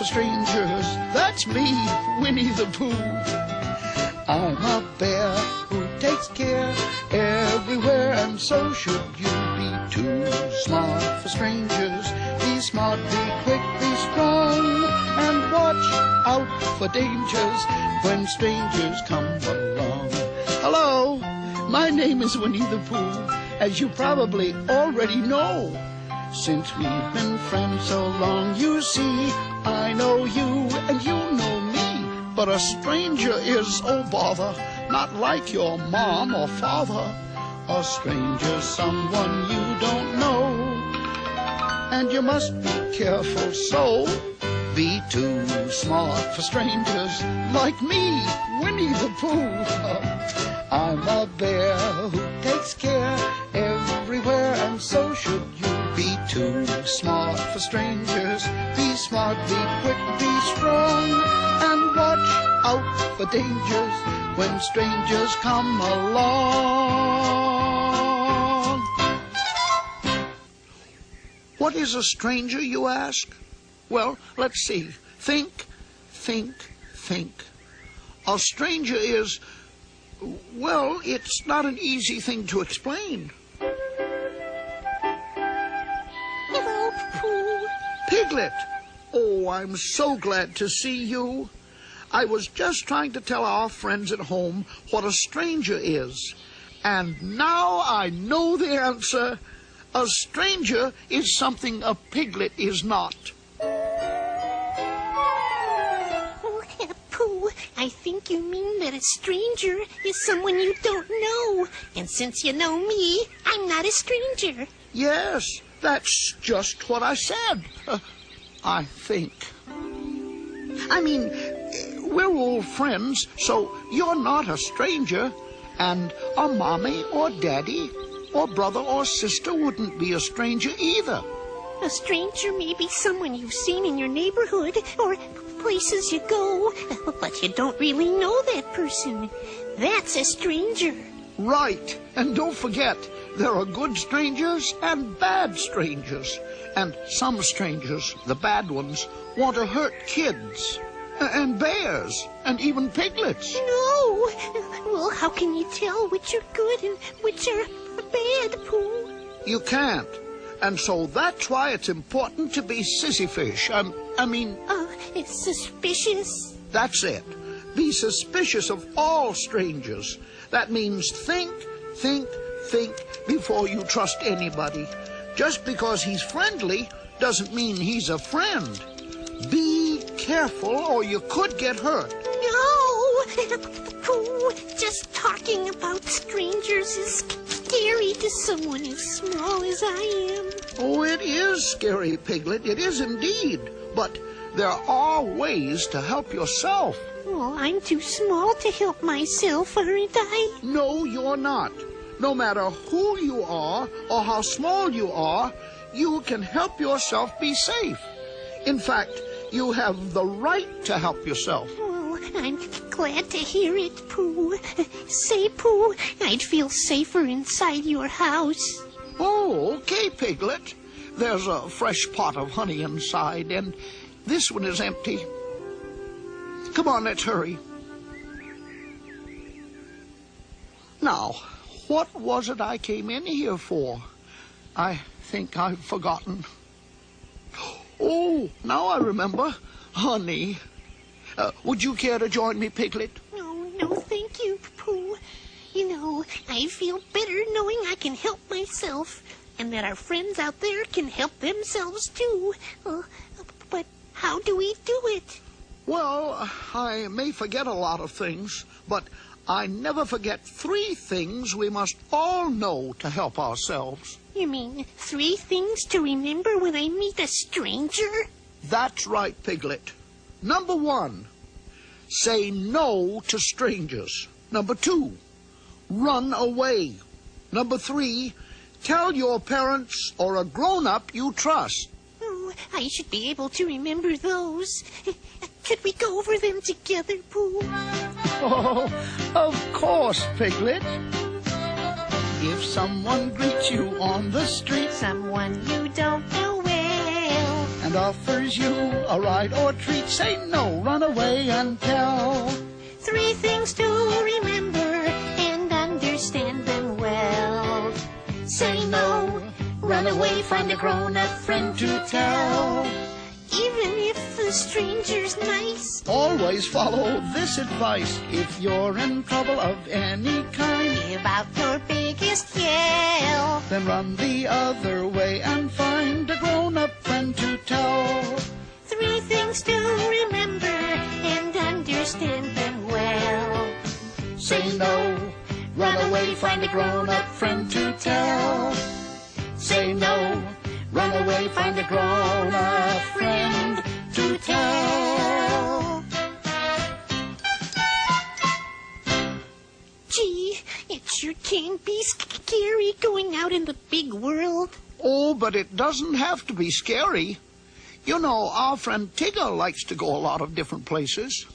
for strangers. That's me, Winnie the Pooh. I'm a bear who takes care everywhere, and so should you be too. Smart for strangers, be smart, be quick, be strong, and watch out for dangers when strangers come along. Hello, my name is Winnie the Pooh, as you probably already know. Since we've been friends so long, you see, I know you and you know me. But a stranger is, oh bother, not like your mom or father. A stranger's someone you don't know, and you must be careful, so be too smart for strangers like me, Winnie the Pooh. I'm a bear who takes care everywhere, and so should you. Be too smart for strangers. Be smart, be quick, be strong, and watch out for dangers when strangers come along. What is a stranger, you ask? Well, let's see. Think. A stranger is, well, it's not an easy thing to explain. Piglet! Oh, I'm so glad to see you. I was just trying to tell our friends at home what a stranger is. And now I know the answer. A stranger is something a piglet is not. Oh, Pooh, I think you mean that a stranger is someone you don't know. And since you know me, I'm not a stranger. Yes, that's just what I said. I think. I mean, we're all friends, so you're not a stranger. And a mommy or daddy or brother or sister wouldn't be a stranger either. A stranger may be someone you've seen in your neighborhood or places you go, but you don't really know that person. That's a stranger. Right. And don't forget, there are good strangers and bad strangers. And some strangers, the bad ones, want to hurt kids and bears and even piglets. No! Well, how can you tell which are good and which are bad, Pooh? You can't. And so that's why it's important to be sissyfish. It's suspicious. That's it. Be suspicious of all strangers. That means think before you trust anybody. Just because he's friendly doesn't mean he's a friend. Be careful or you could get hurt. No! Pooh, just talking about strangers is scary to someone as small as I am. Oh, it is scary, Piglet. It is indeed. But there are ways to help yourself. Well, I'm too small to help myself, aren't I? No, you're not. No matter who you are or how small you are, you can help yourself be safe. In fact, you have the right to help yourself. Oh, I'm glad to hear it, Pooh. Say, Pooh, I'd feel safer inside your house. Oh, okay, Piglet. There's a fresh pot of honey inside, and this one is empty. Come on, let's hurry. Now, what was it I came in here for? I think I've forgotten. Oh, now I remember. Honey. Would you care to join me, Piglet? No, thank you, Pooh. You know, I feel better knowing I can help myself, and that our friends out there can help themselves too. But how do we do it? Well, I may forget a lot of things, but I never forget 3 things we must all know to help ourselves. You mean 3 things to remember when I meet a stranger? That's right, Piglet. Number 1, say no to strangers. Number 2, run away. Number 3, tell your parents or a grown-up you trust. Oh, I should be able to remember those. Could we go over them together, Pooh? Oh, of course, Piglet. If someone greets you on the street, Someone you don't know well, and offers you a ride or treat, say no, run away and tell. 3 things to remember and understand them well. Say no, run away, find a grown-up friend to tell. Even if the stranger's nice, always follow this advice. If you're in trouble of any kind, give out your biggest yell. then run the other way and find a grown-up friend to tell. 3 things to remember and understand them well. Say no, run away, find a grown-up friend to tell. Say no, run away, find a grown-up friend to tell. Gee, it sure can be scary going out in the big world. Oh, but it doesn't have to be scary. You know, our friend Tigger likes to go a lot of different places.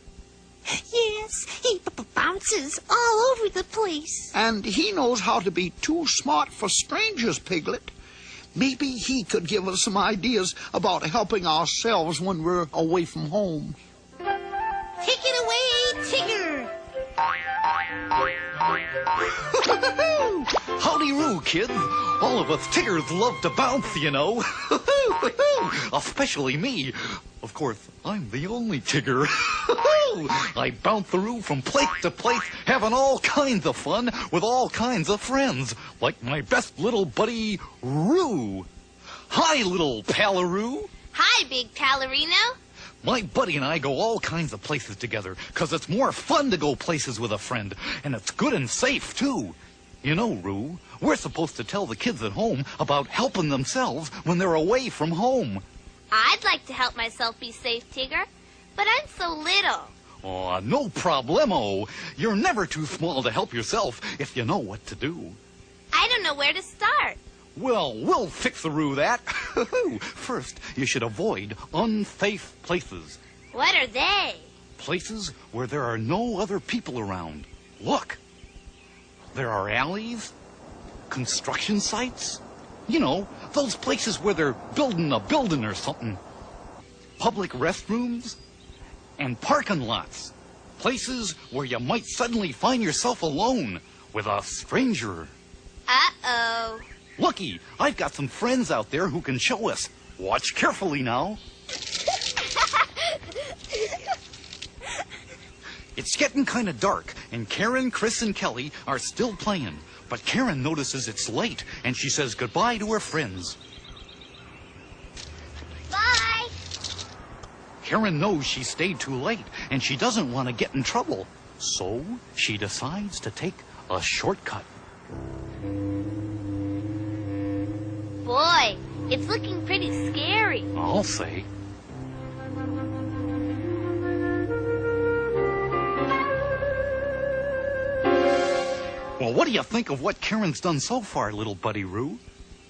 Yes, he bounces all over the place. And he knows how to be too smart for strangers, Piglet. Maybe he could give us some ideas about helping ourselves when we're away from home. Take it away, Tigger. Howdy-roo, kids. All of us Tiggers love to bounce, you know. Especially me. Of course, I'm the only Tigger. I bounce-a-roo from place to place, having all kinds of fun with all kinds of friends, like my best little buddy, Roo. Hi, little Pallaroo. Hi, Big Pallarino. My buddy and I go all kinds of places together, 'cause it's more fun to go places with a friend, and it's good and safe, too. You know, Roo, we're supposed to tell the kids at home about helping themselves when they're away from home. I'd like to help myself be safe, Tigger, but I'm so little. Oh, no problemo. You're never too small to help yourself if you know what to do. I don't know where to start. Well, we'll fix-a-roo that. First, you should avoid unsafe places. What are they? Places where there are no other people around. Look. There are alleys, construction sites. You know, those places where they're building a building or something. Public restrooms and parking lots. Places where you might suddenly find yourself alone with a stranger. Uh-oh. Looky, I've got some friends out there who can show us. Watch carefully now. It's getting kind of dark, and Karen, Chris, and Kelly are still playing. But Karen notices it's late, and she says goodbye to her friends. Bye. Karen knows she stayed too late, and she doesn't want to get in trouble. So she decides to take a shortcut. Boy, it's looking pretty scary. I'll say. Well, what do you think of what Karen's done so far, little buddy Roo?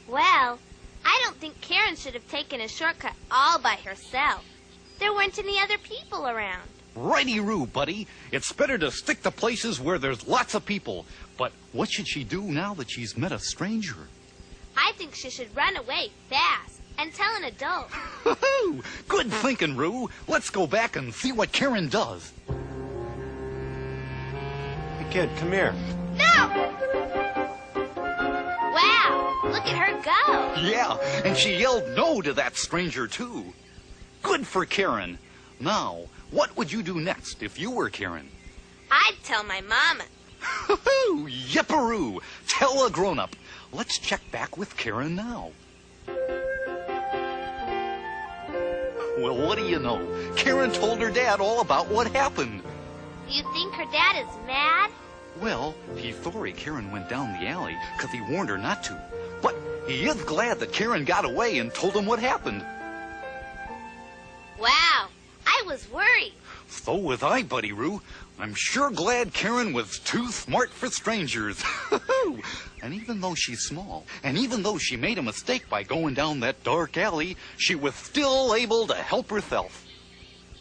Well, I don't think Karen should have taken a shortcut all by herself. There weren't any other people around. Righty-roo, buddy. It's better to stick to places where there's lots of people. But what should she do now that she's met a stranger? I think she should run away fast and tell an adult. Good thinking, Roo. Let's go back and see what Karen does. Hey, kid, come here. No! Wow, look at her go. Yeah, and she yelled no to that stranger, too. Good for Karen. Now, what would you do next if you were Karen? I'd tell my mama. Yipperoo! Tell a grown-up. Let's check back with Karen now. Well, what do you know? Karen told her dad all about what happened. You think her dad is mad? Well, he's sorry Karen went down the alley because he warned her not to. But he is glad that Karen got away and told him what happened. Wow, I was worried. So was I, Buddy Roo. I'm sure glad Karen was too smart for strangers. And even though she's small, and even though she made a mistake by going down that dark alley, she was still able to help herself.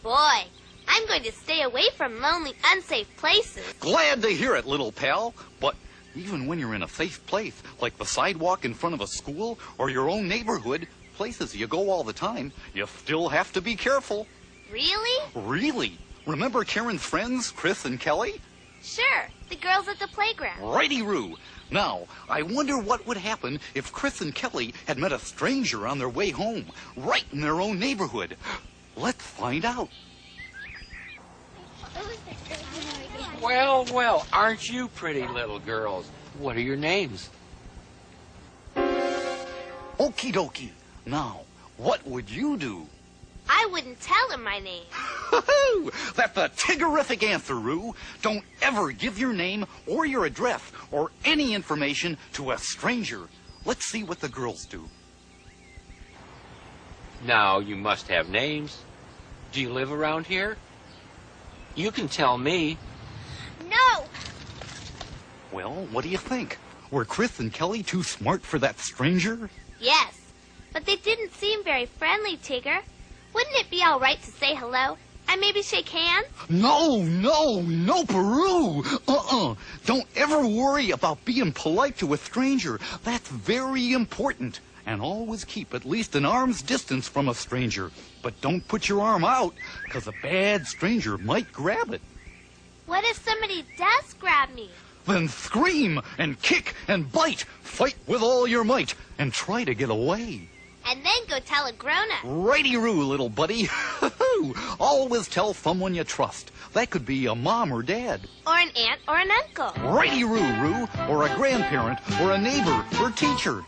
Boy, I'm going to stay away from lonely, unsafe places. Glad to hear it, little pal. But even when you're in a safe place, like the sidewalk in front of a school or your own neighborhood, places you go all the time, you still have to be careful. Really? Really? Remember Karen's friends, Chris and Kelly? Sure, the girls at the playground. Righty-roo. Now, I wonder what would happen if Chris and Kelly had met a stranger on their way home, right in their own neighborhood. Let's find out. Well, well, aren't you pretty little girls? What are your names? Okie dokie. Now, what would you do? I wouldn't tell him my name. That's a Tiggerific answer, Roo. Don't ever give your name or your address or any information to a stranger. Let's see what the girls do. Now, you must have names. Do you live around here? You can tell me. No! Well, what do you think? Were Chris and Kelly too smart for that stranger? Yes, but they didn't seem very friendly, Tigger. Wouldn't it be all right to say hello and maybe shake hands? No, Peru. Don't ever worry about being polite to a stranger. That's very important. And always keep at least an arm's distance from a stranger. But don't put your arm out, because a bad stranger might grab it. What if somebody does grab me? Then scream and kick and bite. Fight with all your might and try to get away. And then go tell a grown-up. Righty-roo, little buddy. Always tell someone you trust. That could be a mom or dad. Or an aunt or an uncle. Righty-roo, Roo. Or a grandparent or a neighbor or teacher.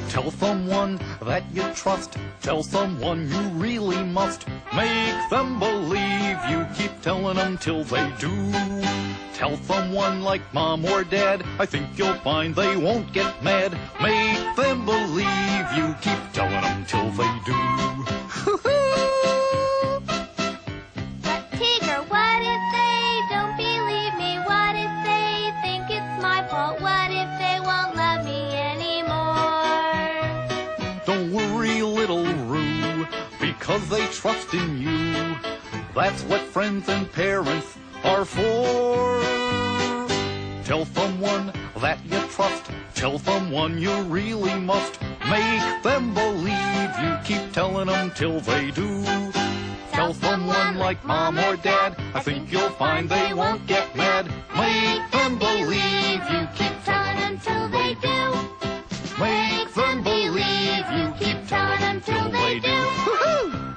Tell someone that you trust. Tell someone you really must. Make them believe you. Keep telling them till they do. Tell someone like mom or dad. I think you'll find they won't get mad. Make them believe you. Keep telling them till they do. But Tigger, what if they don't believe me? What if they think it's my fault? What if they won't love me anymore? Don't worry, little Roo, because they trust in you. That's what friends and parents are for. Tell someone that you trust. Tell someone you really must. Make them believe you. Keep telling them till they do. Tell someone like mom or dad. I think you'll find they won't get mad. Make them believe you. Keep telling them till they do. Make them believe you. Keep telling them till they do.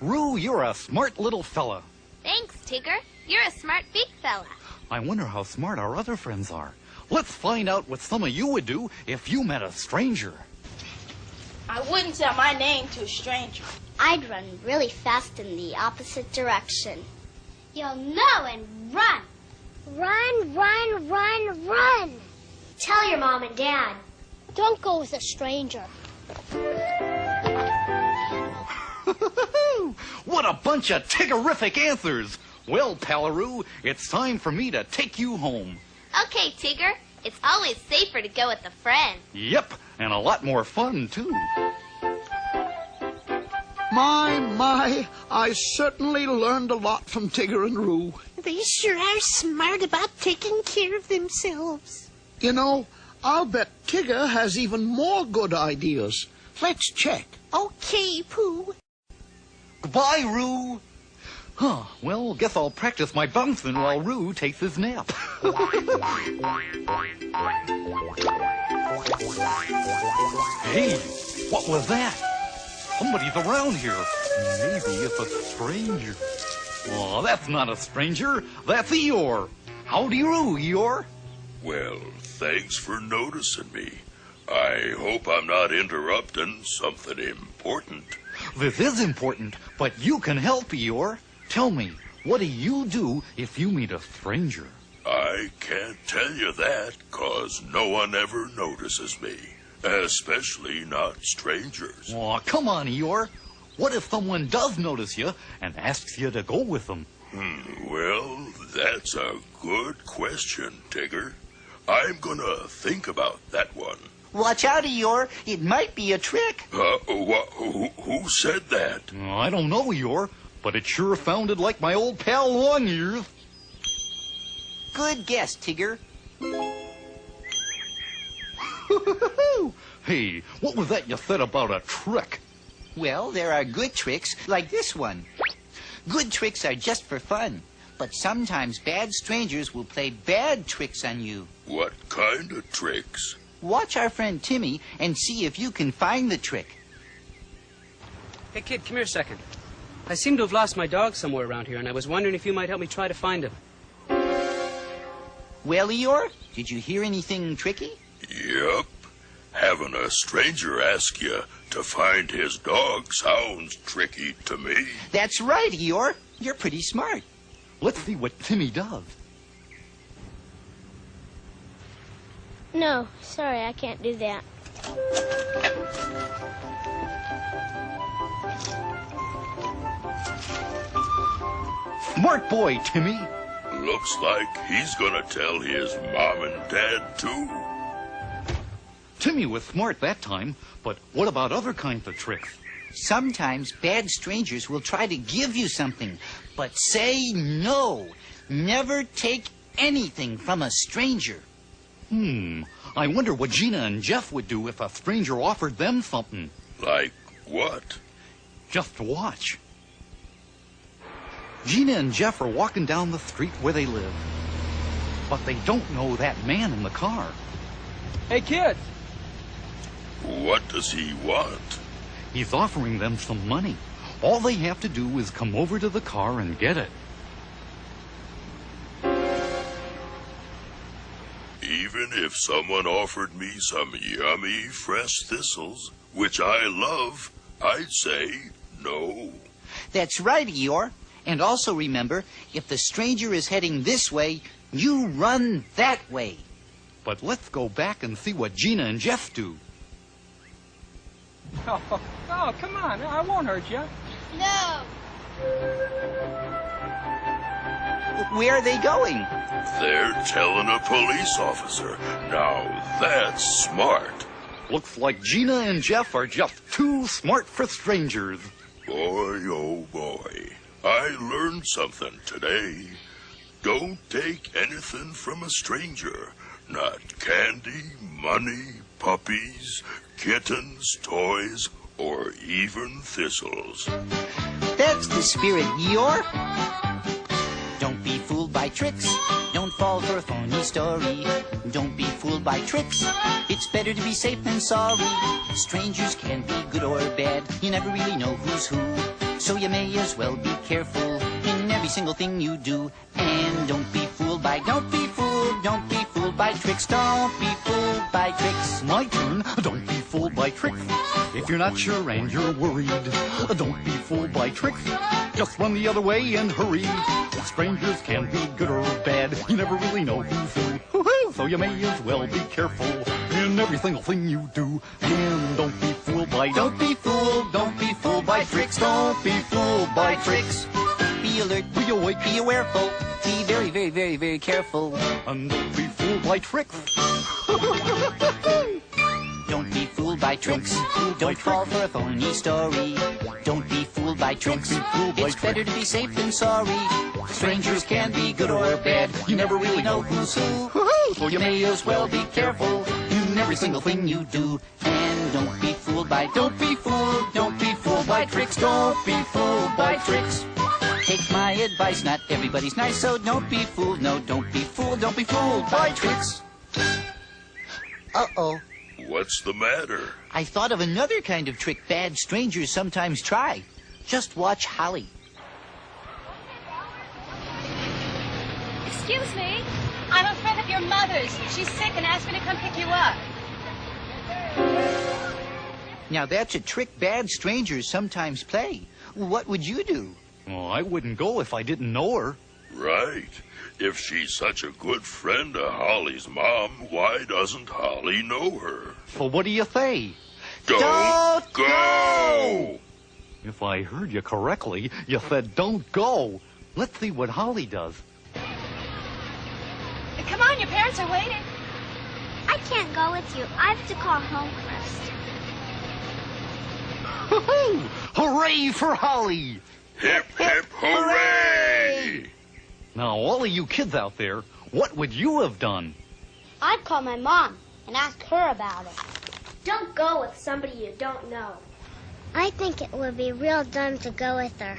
Roo, you're a smart little fella. Thanks, Tigger. You're a smart big fella. I wonder how smart our other friends are. Let's find out what some of you would do if you met a stranger. I wouldn't tell my name to a stranger. I'd run really fast in the opposite direction. You'll know and run. Run, run, run, run. Tell your mom and dad. Don't go with a stranger. What a bunch of Tiggerific answers! Well, Palaroo, it's time for me to take you home. Okay, Tigger. It's always safer to go with a friend. Yep, and a lot more fun, too. My, I certainly learned a lot from Tigger and Roo. They sure are smart about taking care of themselves. You know, I'll bet Tigger has even more good ideas. Let's check. Okay, Pooh. Goodbye, Roo. Huh, well, guess I'll practice my bouncing while Roo takes his nap. Hey, what was that? Somebody's around here. Maybe it's a stranger. Oh, that's not a stranger. That's Eeyore. Howdy, Roo, Eeyore. Well, thanks for noticing me. I hope I'm not interrupting something important. This is important, but you can help, Eeyore. Tell me, what do you do if you meet a stranger? I can't tell you that, 'cause no one ever notices me. Especially not strangers. Oh, come on, Eeyore. What if someone does notice you and asks you to go with them? Well, that's a good question, Tigger. I'm gonna think about that one. Watch out, Eeyore. It might be a trick. Who said that? I don't know, Eeyore, but it sure sounded like my old pal Longears. Good guess, Tigger. Hey, what was that you said about a trick? Well, there are good tricks, like this one. Good tricks are just for fun, but sometimes bad strangers will play bad tricks on you. What kind of tricks? Watch our friend Timmy and see if you can find the trick. Hey, kid, come here a second. I seem to have lost my dog somewhere around here, and I was wondering if you might help me try to find him. Well, Eeyore, did you hear anything tricky? Yep. Having a stranger ask you to find his dog sounds tricky to me. That's right, Eeyore. You're pretty smart. Let's see what Timmy does. No, sorry, I can't do that. Smart boy, Timmy. Looks like he's gonna tell his mom and dad, too. Timmy was smart that time, but what about other kinds of tricks? Sometimes bad strangers will try to give you something, but say no. Never take anything from a stranger. I wonder what Gina and Jeff would do if a stranger offered them something. Like what? Just watch. Gina and Jeff are walking down the street where they live, but they don't know that man in the car. Hey, kids! What does he want? He's offering them some money. All they have to do is come over to the car and get it. Even if someone offered me some yummy fresh thistles, which I love, I'd say no. That's right, Eeyore. And also remember, if the stranger is heading this way, you run that way. But let's go back and see what Gina and Jeff do. Oh, come on. I won't hurt you. No. Where are they going? They're telling a police officer. Now that's smart. Looks like Gina and Jeff are just too smart for strangers. Boy, oh boy. I learned something today. Don't take anything from a stranger. Not candy, money, puppies, kittens, toys, or even thistles. That's the spirit, Eeyore. Don't be fooled by tricks. Don't fall for a phony story. Don't be fooled by tricks. It's better to be safe than sorry. Strangers can be good or bad. You never really know who's who. So you may as well be careful in every single thing you do. And don't be fooled by tricks. Don't be fooled by tricks. My turn. Don't be fooled by tricks. If you're not sure and you're worried, don't be fooled by tricks. Just run the other way and hurry. Strangers can be good or bad. You never really know who's who. So you may as well be careful in every single thing you do. And don't be fooled by tricks. Don't be fooled by tricks. Don't be fooled by tricks. Be alert, Be awake, be awareful, be very, very, very, very careful. and don't be fooled by tricks. Don't be fooled by tricks. Don't fall for a phony story. Don't be fooled by tricks. It's better to be safe than sorry. Strangers can be good or bad. You never really know who's who. So you may as well be careful in every single thing you do. And don't be fooled by tricks. Don't be fooled by tricks. Take my advice, not everybody's nice, so don't be fooled. No, don't be fooled by tricks. Uh-oh. What's the matter? I thought of another kind of trick bad strangers sometimes try. Just watch Holly. Excuse me. I'm a friend of your mother's. She's sick and asked me to come pick you up. Now that's a trick bad strangers sometimes play. What would you do? Well, I wouldn't go if I didn't know her. Right. If she's such a good friend of Holly's mom, why doesn't Holly know her? So what do you say? Don't go! If I heard you correctly, you said don't go. Let's see what Holly does. Come on, your parents are waiting. I can't go with you. I have to call home first. Hooray for Holly! Hip, hip, hooray! Now, all of you kids out there, what would you have done? I'd call my mom and ask her about it. Don't go with somebody you don't know. I think it would be real dumb to go with her.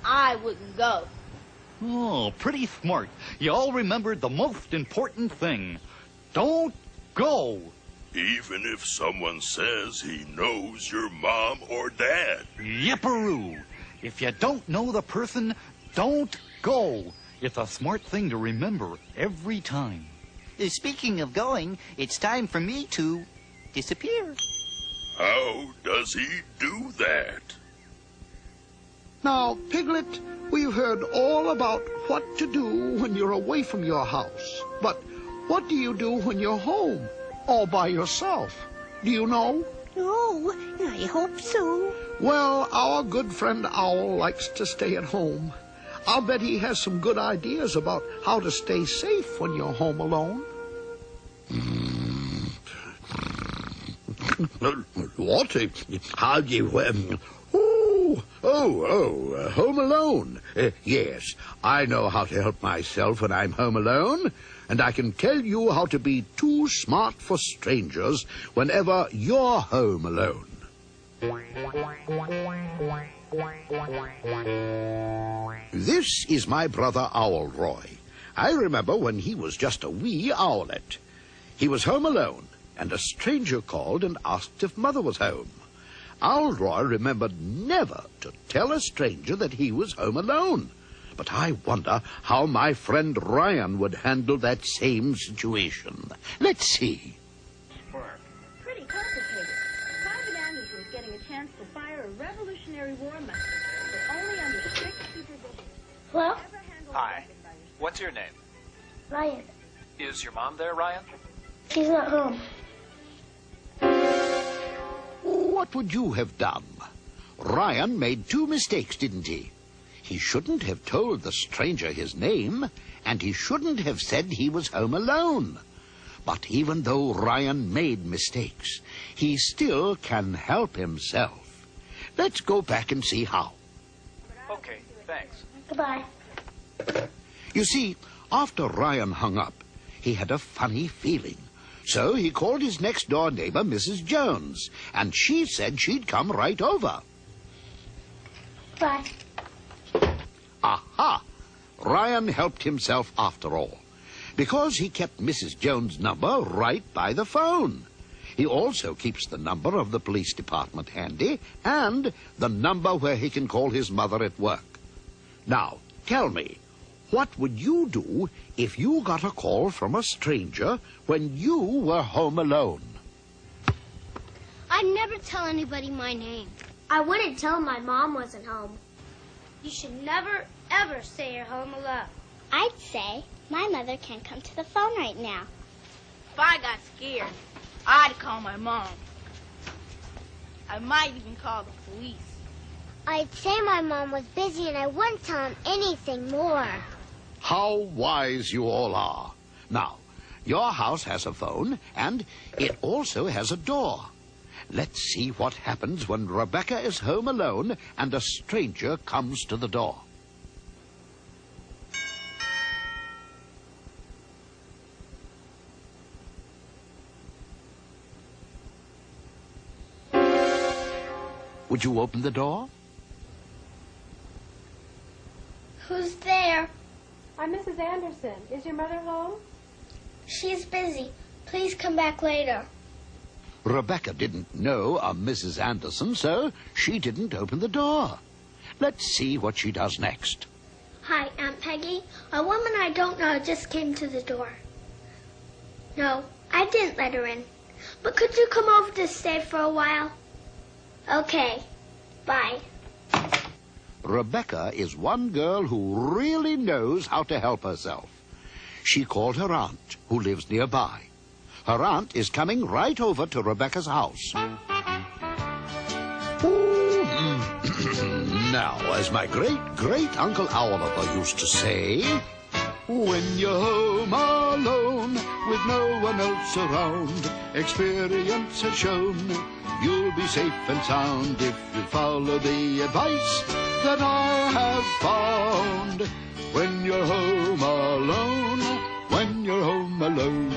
I wouldn't go. Oh, pretty smart. You all remembered the most important thing. Don't go. Even if someone says he knows your mom or dad. Yipperoo. If you don't know the person, don't go. It's a smart thing to remember every time. Speaking of going, it's time for me to disappear. How does he do that? Now, Piglet, we've heard all about what to do when you're away from your house. But what do you do when you're home, all by yourself? Do you know? Oh, I hope so. Well, our good friend Owl likes to stay at home. I'll bet he has some good ideas about how to stay safe when you're home alone. What? How do you... Home alone. Yes, I know how to help myself when I'm home alone, and I can tell you how to be too smart for strangers whenever you're home alone. This is my brother Owlroy. I remember when he was just a wee owlet. He was home alone, and a stranger called and asked if Mother was home. Owlroy remembered never to tell a stranger that he was home alone. But I wonder how my friend Ryan would handle that same situation. Let's see. Pretty complicated. Private Anderson is getting a chance to fire a Revolutionary War musket, but only under strict supervision. Hello? Hi. What's your name? Ryan. Is your mom there, Ryan? She's not home. What would you have done? Ryan made 2 mistakes, didn't he? He shouldn't have told the stranger his name, and he shouldn't have said he was home alone. But even though Ryan made mistakes, he still can help himself. Let's go back and see how. Okay, thanks. Goodbye. You see, after Ryan hung up, he had a funny feeling. So he called his next-door neighbor, Mrs. Jones, and she said she'd come right over. Bye. Aha! Ryan helped himself after all, because he kept Mrs. Jones' number right by the phone. He also keeps the number of the police department handy and the number where he can call his mother at work. Now, tell me, what would you do if you got a call from a stranger when you were home alone? I'd never tell anybody my name. I wouldn't tell them my mom wasn't home. You should never, ever say you're home alone. I'd say my mother can't come to the phone right now. If I got scared, I'd call my mom. I might even call the police. I'd say my mom was busy and I wouldn't tell him anything more. How wise you all are. Now, your house has a phone, and it also has a door. Let's see what happens when Rebecca is home alone and a stranger comes to the door. Would you open the door? Who's there? I'm Mrs. Anderson. Is your mother home? She's busy. Please come back later. Rebecca didn't know a Mrs. Anderson, so she didn't open the door. Let's see what she does next. Hi, Aunt Peggy. A woman I don't know just came to the door. No, I didn't let her in. But could you come over to stay for a while? Okay. Bye. Rebecca is one girl who really knows how to help herself. She called her aunt, who lives nearby. Her aunt is coming right over to Rebecca's house. Now, as my great-great-uncle Owlipper used to say, when you're home alone with no one else around, experience has shown you'll be safe and sound if you follow the advice that I have found. When you're home alone, when you're home alone.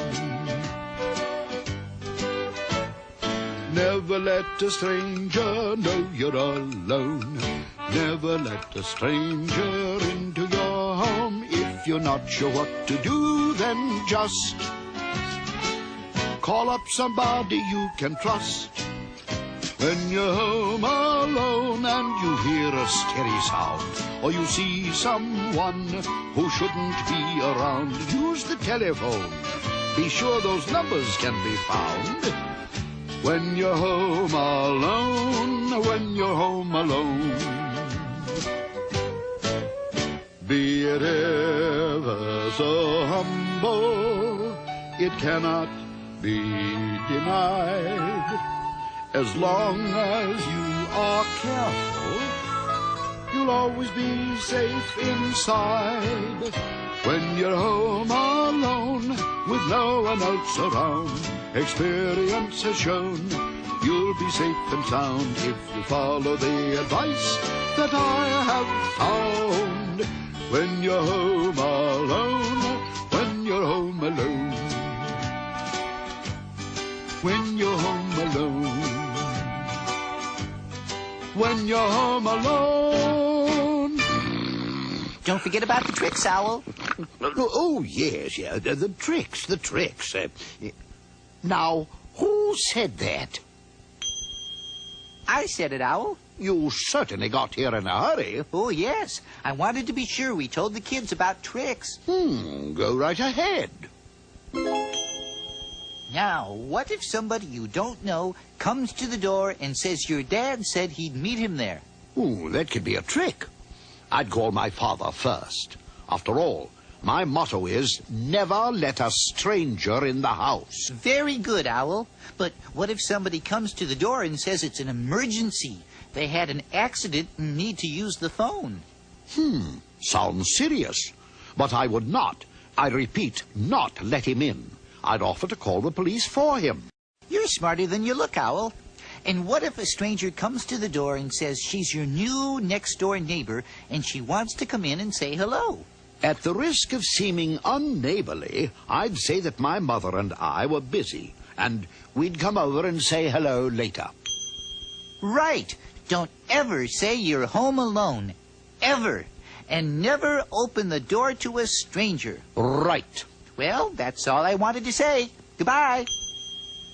Never let a stranger know you're alone. Never let a stranger into your home. If you're not sure what to do, then just call up somebody you can trust. When you're home alone and you hear a scary sound, or you see someone who shouldn't be around, use the telephone. Be sure those numbers can be found. When you're home alone, when you're home alone. Be it ever so humble, it cannot be denied. As long as you are careful, you'll always be safe inside. When you're home alone, with no one else around, experience has shown you'll be safe and sound if you follow the advice that I have found. When you're home alone, when you're home alone. When you're home alone. When you're home alone. Don't forget about the tricks, Owl. Oh, yes, yeah, the tricks. Now, who said that? I said it, Owl. You certainly got here in a hurry. Oh, yes. I wanted to be sure we told the kids about tricks. Go right ahead. Now, what if somebody you don't know comes to the door and says your dad said he'd meet him there? Oh, that could be a trick. I'd call my father first. After all, my motto is, never let a stranger in the house. Very good, Owl. But what if somebody comes to the door and says it's an emergency? They had an accident and need to use the phone. Sounds serious. But I would not, I repeat, not let him in. I'd offer to call the police for him. You're smarter than you look, Owl. And what if a stranger comes to the door and says she's your new next-door neighbor and she wants to come in and say hello? At the risk of seeming unneighborly, I'd say that my mother and I were busy, and we'd come over and say hello later. Right. Don't ever say you're home alone. Ever. And never open the door to a stranger. Right. Well, that's all I wanted to say. Goodbye.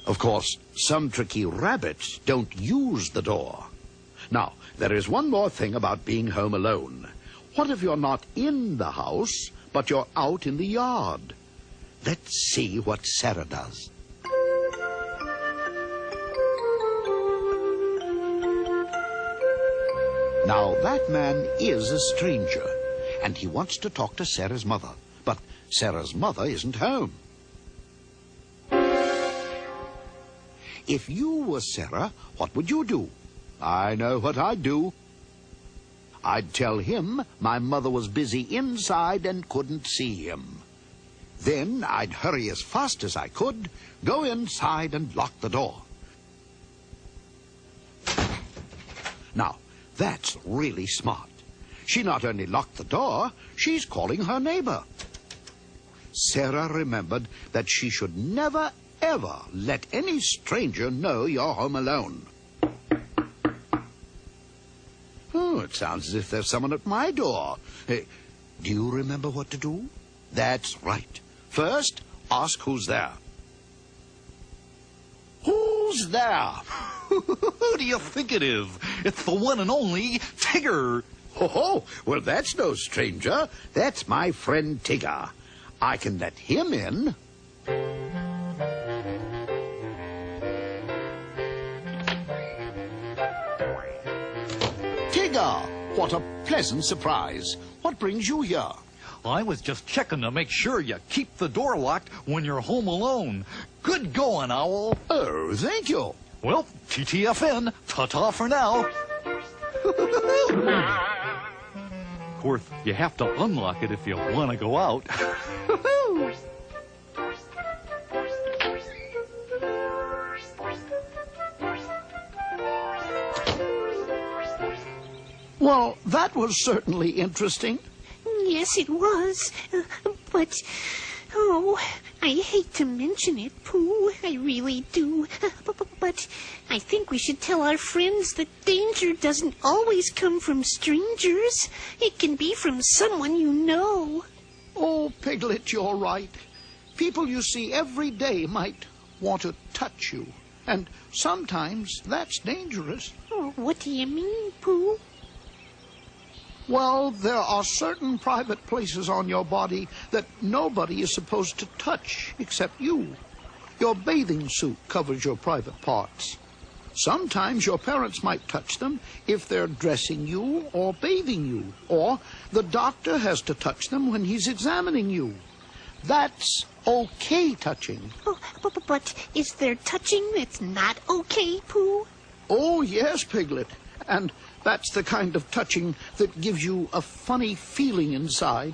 Of course, some tricky rabbits don't use the door. Now, there is one more thing about being home alone. What if you're not in the house, but you're out in the yard? Let's see what Sarah does. Now, that man is a stranger, and he wants to talk to Sarah's mother. But Sarah's mother isn't home. If you were Sarah, what would you do? I know what I'd do. I'd tell him my mother was busy inside and couldn't see him. Then I'd hurry as fast as I could, go inside and lock the door. Now, that's really smart. She not only locked the door, she's calling her neighbor. Sarah remembered that she should never, ever let any stranger know you're home alone. Oh, it sounds as if there's someone at my door. Hey, do you remember what to do? That's right. First, ask who's there. Who's there? Who do you think it is? It's the one and only Tigger. Oh, well, that's no stranger. That's my friend Tigger. I can let him in. Tigger, what a pleasant surprise. What brings you here? I was just checking to make sure you keep the door locked when you're home alone. Good going, Owl. Oh, thank you. Well, TTFN, ta-ta for now. Of course, you have to unlock it if you want to go out. Well, that was certainly interesting. Yes, it was. But, oh, I hate to mention it, Pooh. I really do. But But I think we should tell our friends that danger doesn't always come from strangers. It can be from someone you know. Oh, Piglet, you're right. People you see every day might want to touch you. And sometimes that's dangerous. Oh, what do you mean, Pooh? Well, there are certain private places on your body that nobody is supposed to touch except you. Your bathing suit covers your private parts. Sometimes your parents might touch them if they're dressing you or bathing you, or the doctor has to touch them when he's examining you. That's okay touching. Oh, but is there touching that's not okay, Pooh? Oh, yes, Piglet. And that's the kind of touching that gives you a funny feeling inside.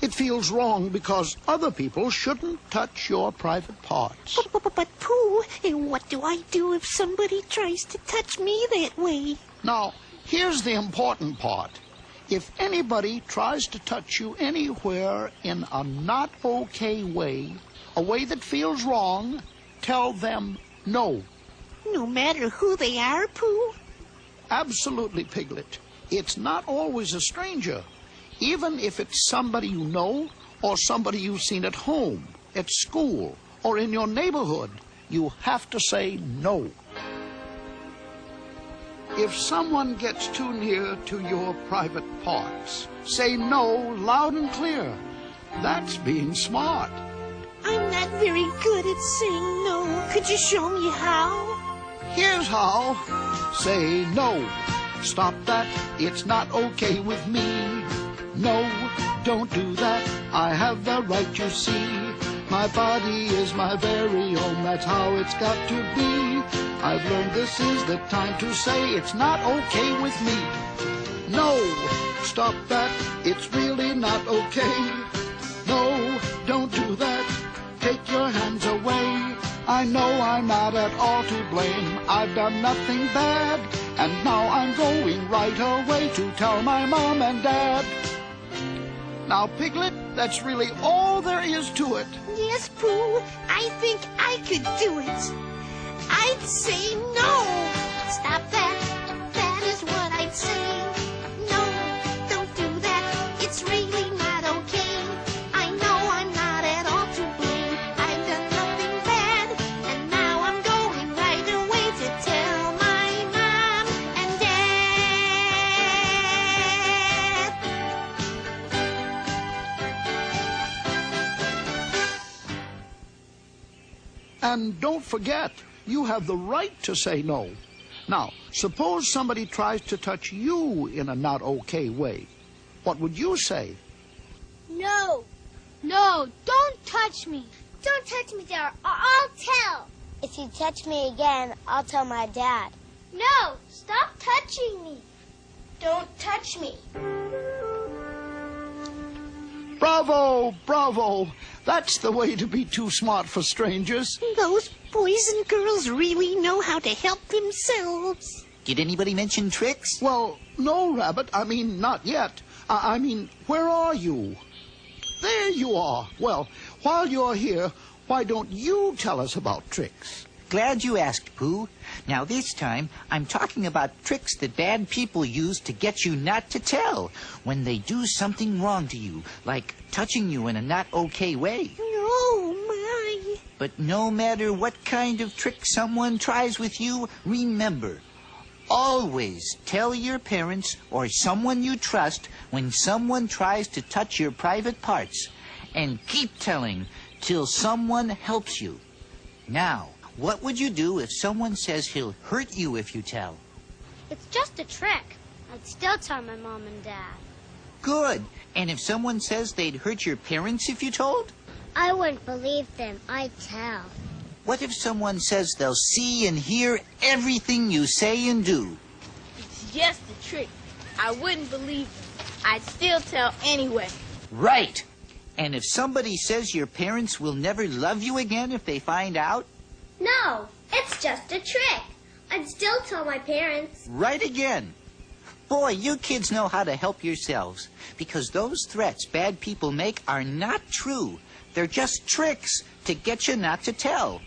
It feels wrong because other people shouldn't touch your private parts. But Pooh, what do I do if somebody tries to touch me that way? Now, here's the important part. If anybody tries to touch you anywhere in a not okay way, a way that feels wrong, tell them no. No matter who they are, Pooh? Absolutely, Piglet. It's not always a stranger, even if it's somebody you know or somebody you've seen at home, at school, or in your neighborhood. You have to say no. If someone gets too near to your private parts, say no loud and clear. That's being smart. I'm not very good at saying no. Could you show me how? Here's how. Say no. Stop that. It's not okay with me. No, don't do that. I have the right, you see. My body is my very own. That's how it's got to be. I've learned this is the time to say it's not okay with me. No, stop that. It's really not okay. No, don't do that. Take your hands away. I know I'm not at all to blame. I've done nothing bad. And now I'm going right away to tell my mom and dad. Now, Piglet, that's really all there is to it. Yes, Pooh. I think I could do it. I'd say no. Stop that. That is what I'd say. No, don't do that. It's really not okay. I know I'm not at all to blame. I've done nothing bad. And now I'm going right away to tell my mom and dad. And don't forget, you have the right to say no. Now, suppose somebody tries to touch you in a not okay way. What would you say? No. No, don't touch me. Don't touch me, Dad, or I'll tell. If you touch me again, I'll tell my dad. No, stop touching me. Don't touch me. Bravo, bravo. That's the way to be too smart for strangers. Those boys and girls really know how to help themselves. Did anybody mention tricks? Well, no, Rabbit. I mean, not yet. I mean, where are you? There you are. Well, while you're here, why don't you tell us about tricks? Glad you asked, Pooh. Now this time, I'm talking about tricks that bad people use to get you not to tell when they do something wrong to you, like touching you in a not okay way. Oh, my. But no matter what kind of trick someone tries with you, remember, always tell your parents or someone you trust when someone tries to touch your private parts, and keep telling till someone helps you. Now, what would you do if someone says he'll hurt you if you tell? It's just a trick. I'd still tell my mom and dad. Good. And if someone says they'd hurt your parents if you told? I wouldn't believe them. I'd tell. What if someone says they'll see and hear everything you say and do? It's just a trick. I wouldn't believe them. I'd still tell anyway. Right. And if somebody says your parents will never love you again if they find out? No, it's just a trick. I'd still tell my parents. Right again. Boy, you kids know how to help yourselves, because those threats bad people make are not true. They're just tricks to get you not to tell.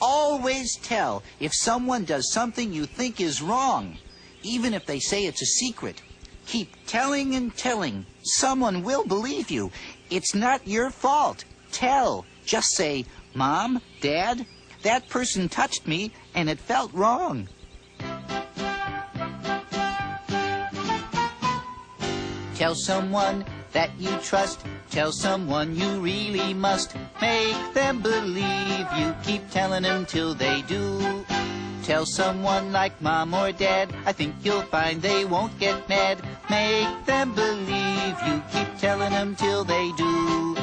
always tell if someone does something you think is wrong, even if they say it's a secret. Keep telling and telling. Someone will believe you. It's not your fault. Tell. Just say, Mom, Dad, that person touched me and it felt wrong. Tell someone that you trust. Tell someone you really must. Make them believe you. Keep telling them till they do. Tell someone like Mom or Dad. I think you'll find they won't get mad. Make them believe you. Keep telling them till they do.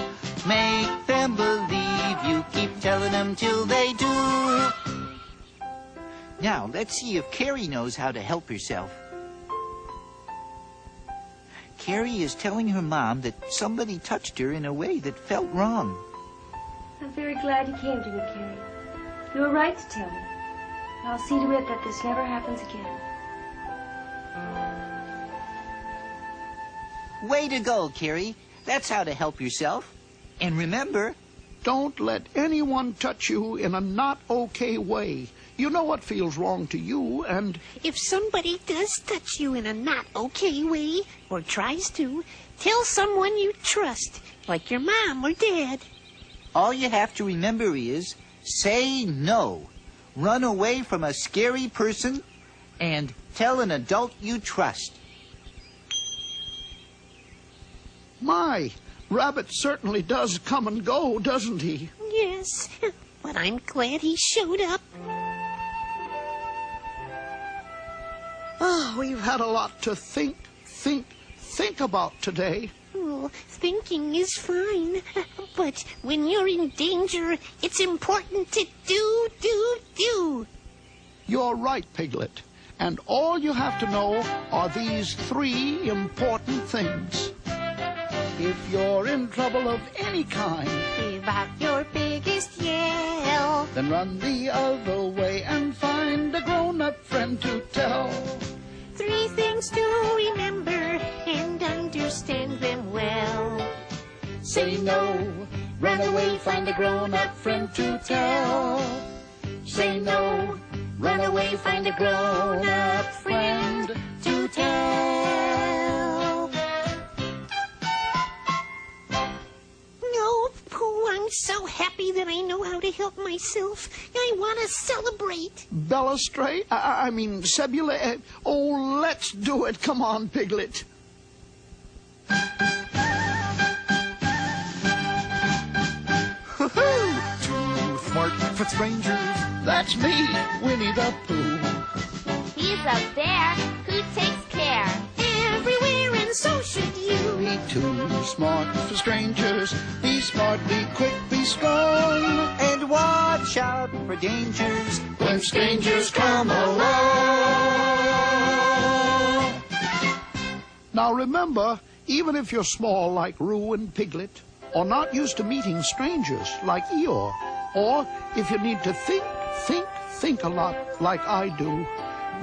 Make them believe you. Keep telling them till they do. Now, let's see if Carrie knows how to help herself. Carrie is telling her mom that somebody touched her in a way that felt wrong. I'm very glad you came to me, Carrie. You were right to tell me. I'll see to it that this never happens again. Way to go, Carrie. That's how to help yourself. And remember, don't let anyone touch you in a not okay way. You know what feels wrong to you, and if somebody does touch you in a not okay way, or tries to, tell someone you trust, like your mom or dad. All you have to remember is, say no. Run away from a scary person, and tell an adult you trust. My, Rabbit certainly does come and go, doesn't he? Yes, but I'm glad he showed up. Oh, we've had a lot to think about today. Oh, thinking is fine, but when you're in danger, it's important to do. You're right, Piglet. And all you have to know are these 3 important things. If you're in trouble of any kind, give out your biggest yell. Then run the other way and find a grown-up friend to tell. 3 things to remember and understand them well. Say no, run away, find a grown-up friend to tell. Say no, run away, find a grown-up friend to tell. No, Pooh, I'm so happy that I know how to help myself. I want to celebrate. Balustrade? I mean, Sebula. Oh, let's do it. Come on, Piglet. Too smart for strangers. That's me, Winnie the Pooh. He's a bear who takes care everywhere, and so should you. Be too smart for strangers. Be smart, be quick, be strong. And watch out for dangers when strangers come along. Now remember, even if you're small like Roo and Piglet, or not used to meeting strangers like Eeyore, or if you need to think a lot like I do,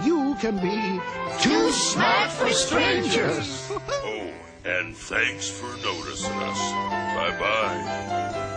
you can be too smart for strangers. Oh, and thanks for noticing us. Bye-bye.